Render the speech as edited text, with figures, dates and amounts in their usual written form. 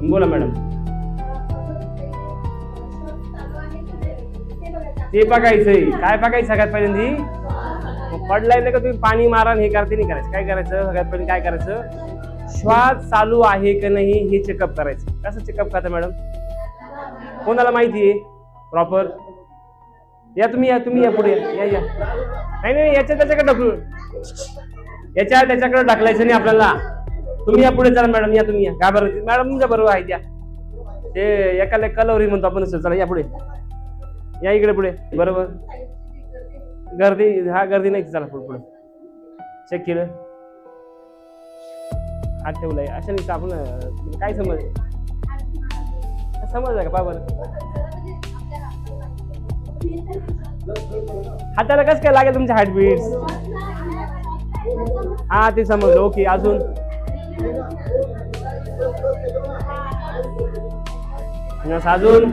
बोला मॅडम. ते बघायचंय. काय बघायचं सगळ्यात पहिल्यांदी पडलाय का तुम्ही पाणी मारा हे करते नाही करायचं. काय करायचं सगळ्यात पहिले काय करायचं, श्वास चालू आहे का नाही हे चेकअप करायचं. कसं चेकअप करता मॅडम, कोणाला माहिती आहे प्रॉपर? या तुम्ही या पुढे या. नाही याच्या त्याच्याकडे ढकलू, त्याच्याकडे ढकलायचं नाही आपल्याला. तुम्ही या पुढे चला मॅडम. या तुम्ही या. घाबरत मॅडम तुमच्या बरोबर आहे त्या. ते एकाला कलवरी म्हणतो आपण. चला या पुढे या, इकडे पुढे. बरोबर गर्दी, हा गर्दी नाही. चला पुढे चेक केलं, हात ठेवलाय अशा नाही आपण. काय समजलं का बाबा? हाताला कसं काय लागेल तुमच्या हार्टबीट? हा ते समजलं. ओके अजून अजून